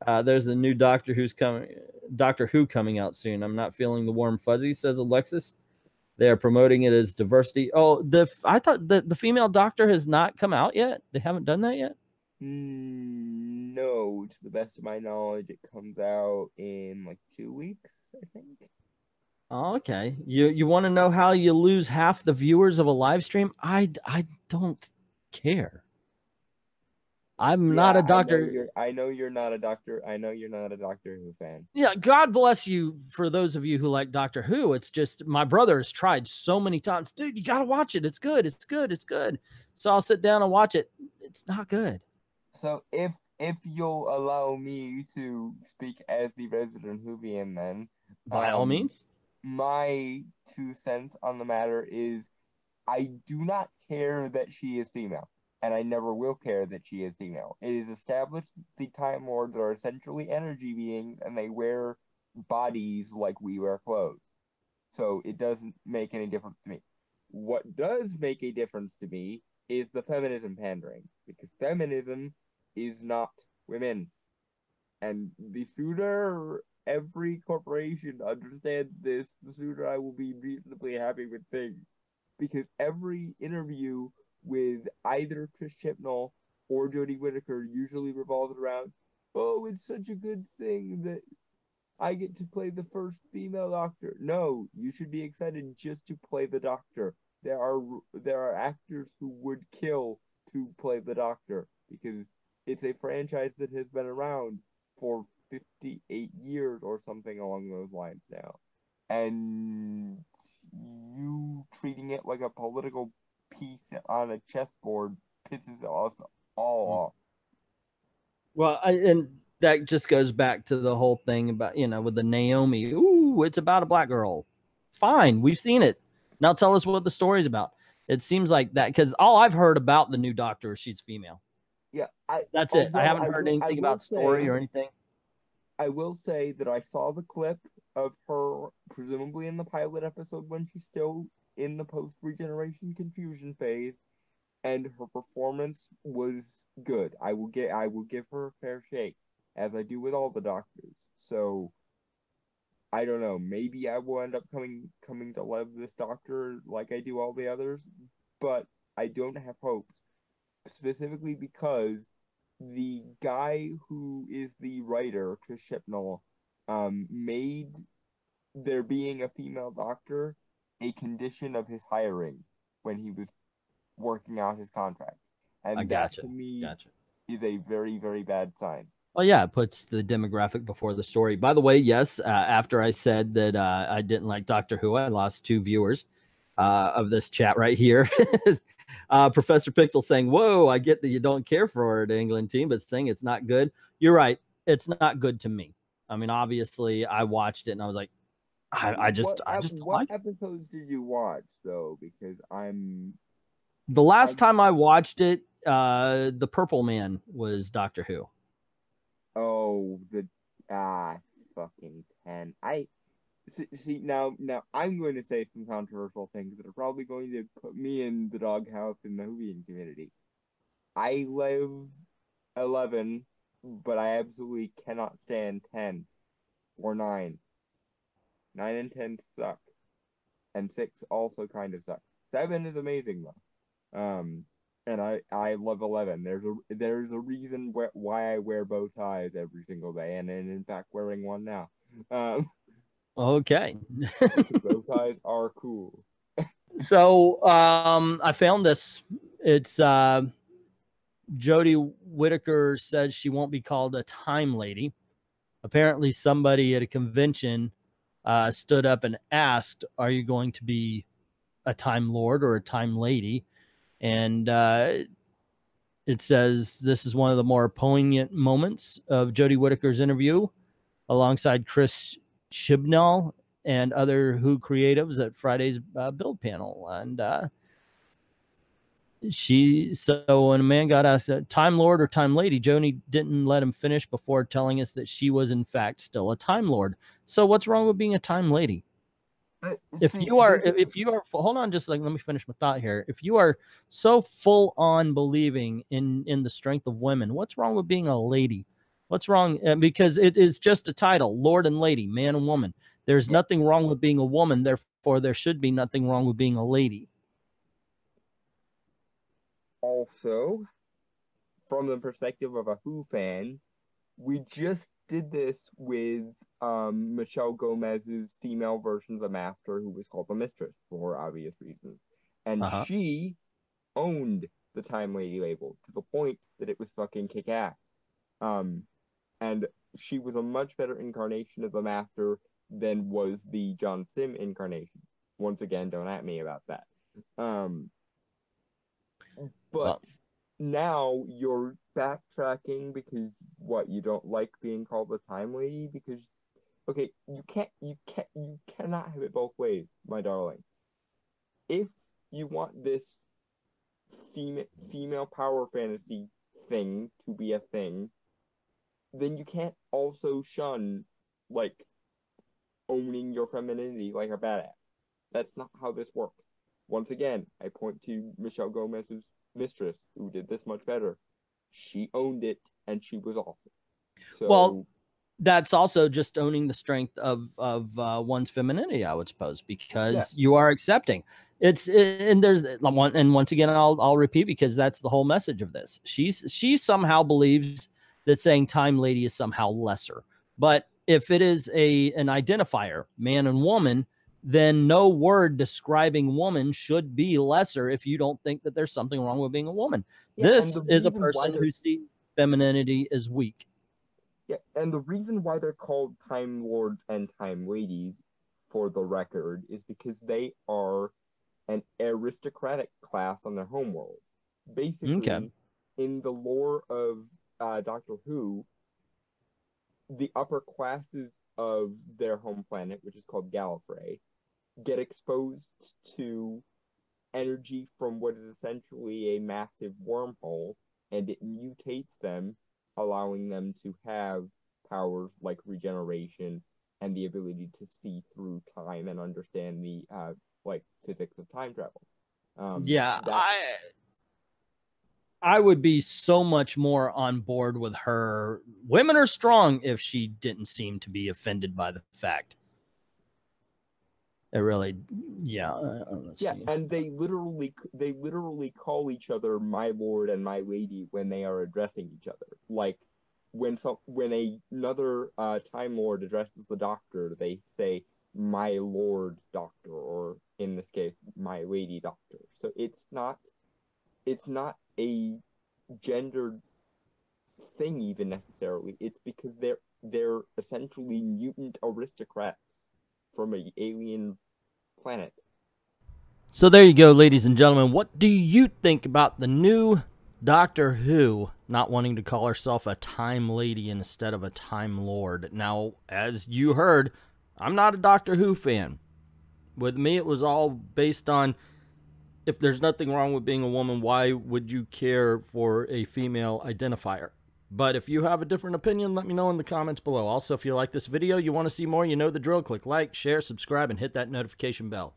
There's a new Doctor Who coming out soon. I'm not feeling the warm fuzzy, says Alexis. They are promoting it as diversity. Oh, I thought the female Doctor has not come out yet. They haven't done that yet. No, to the best of my knowledge, it comes out in like 2 weeks, I think. Oh, okay. You want to know how you lose half the viewers of a live stream? I don't care. I'm not a doctor. I know you're not a doctor. I know you're not a Doctor Who fan. Yeah, God bless you for those of you who like Doctor Who. It's just my brother has tried so many times. Dude, you got to watch it. It's good. It's good. It's good. So I'll sit down and watch it. It's not good. So if you'll allow me to speak as the resident Whovian, then by all means, my 2 cents on the matter is I do not care that she is female. And I never will care that she is female. It is established the Time Lords are essentially energy beings, and they wear bodies like we wear clothes. So it doesn't make any difference to me. What does make a difference to me is the feminism pandering, because feminism is not women. And the sooner every corporation understands this, the sooner I will be reasonably happy with things. Because every interview with either Chris Chibnall or Jody Whitaker usually revolves around, oh, it's such a good thing that I get to play the first female Doctor. No, you should be excited just to play the Doctor. There are actors who would kill to play the Doctor because it's a franchise that has been around for 58 years or something along those lines now. And you treating it like a political piece on a chessboard pisses us all off. Well, and that just goes back to the whole thing about, with the Naomi. Ooh, it's about a black girl. Fine, we've seen it. Now tell us what the story's about. It seems like that because all I've heard about the new Doctor is she's female. Yeah, that's it. I haven't heard anything about story or anything. I will say that I saw the clip of her, presumably in the pilot episode when she's still in the post-regeneration confusion phase, and her performance was good. I will give her a fair shake, as I do with all the Doctors. So I don't know, maybe I will end up coming to love this Doctor like I do all the others, but I don't have hopes, specifically because the guy who is the writer, Chris Chibnall, made there being a female Doctor a condition of his hiring when he was working out his contract. And that to me is a very, very bad sign. Well, yeah, it puts the demographic before the story. By the way, yes, after I said that I didn't like Doctor Who, I lost 2 viewers of this chat right here. Professor Pixel saying, whoa, I get that you don't care for the England team, but saying it's not good. You're right. It's not good to me. I mean, obviously, I watched it and I was like, I just what episodes did you watch though? Because the last time I watched it, the Purple Man was Doctor Who. Oh, fucking 10. See now I'm going to say some controversial things that are probably going to put me in the doghouse in the Whovian community. I love 11, but I absolutely cannot stand 10 or 9. 9 and 10 suck. And 6 also kind of sucks. 7 is amazing though. And I love 11. There's a reason why I wear bow ties every single day, and in fact wearing one now. Okay. Bow ties are cool. So I found this. It's Jody Whitaker says she won't be called a time lady. Apparently somebody at a convention stood up and asked, are you going to be a Time Lord or a Time Lady? And it says this is one of the more poignant moments of Jody Whitaker's interview alongside Chris Chibnall and other Who creatives at Friday's build panel. And so when a man got asked, Time Lord or Time Lady, Jody didn't let him finish before telling us that she was in fact still a Time Lord. So what's wrong with being a Time Lady? If you are, hold on, just like, let me finish my thought here. If you are so full on believing in the strength of women, what's wrong with being a lady? What's wrong? Because it is just a title, Lord and Lady, man and woman. There's nothing wrong with being a woman. Therefore, there should be nothing wrong with being a lady. Also, from the perspective of a Who fan, we just did this with Michelle Gomez's female version of the Master, who was called the Mistress for obvious reasons. And she owned the Time Lady label to the point that it was fucking kick-ass. And she was a much better incarnation of the Master than was the John Sim incarnation. Once again, don't at me about that. But now you're backtracking because you don't like being called the Time Lady? Because you cannot have it both ways, my darling. If you want this female power fantasy thing to be a thing, then you can't also shun like owning your femininity like a badass. That's not how this works. Once again, I point to Michelle Gomez's Mistress, who did this much better. She owned it, and she was awesome. So, well, that's also just owning the strength of one's femininity, I would suppose, because you are accepting. And once again, I'll repeat, because that's the whole message of this. She somehow believes that saying Time Lady is somehow lesser. But if it is an identifier, man and woman, then no word describing woman should be lesser if you don't think that there's something wrong with being a woman. This is a person who sees femininity as weak. Yeah, and the reason why they're called Time Lords and Time Ladies, for the record, is because they are an aristocratic class on their homeworld. Basically, in the lore of Doctor Who, the upper classes of their home planet, which is called Gallifrey, get exposed to energy from what is essentially a massive wormhole, and it mutates them, allowing them to have powers like regeneration and the ability to see through time and understand the physics of time travel. I would be so much more on board with her. Women are strong if she didn't seem to be offended by the fact. It really, and they literally call each other my lord and my lady when they are addressing each other. Like when another Time Lord addresses the Doctor, they say my lord Doctor, or in this case, my lady Doctor. So it's not a gendered thing even necessarily. It's because they're essentially mutant aristocrats from an alien planet. So there you go, ladies and gentlemen. What do you think about the new Doctor Who not wanting to call herself a Time Lady instead of a Time Lord? Now, as you heard, I'm not a Doctor Who fan. With me, it was all based on, if there's nothing wrong with being a woman, why would you care for a female identifier? But if you have a different opinion, let me know in the comments below. Also, if you like this video, you want to see more, you know the drill. Click like, share, subscribe, and hit that notification bell.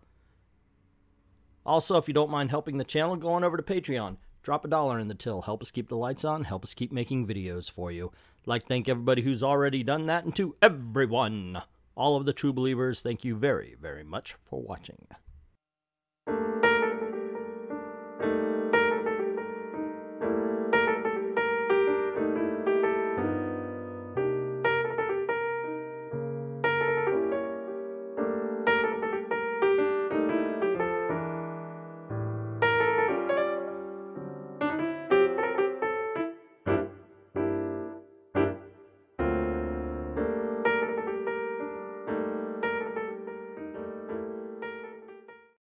Also, if you don't mind helping the channel, go on over to Patreon. Drop $1 in the till. Help us keep the lights on. Help us keep making videos for you. I'd like to thank everybody who's already done that. And to everyone, all of the true believers, thank you very, very much for watching.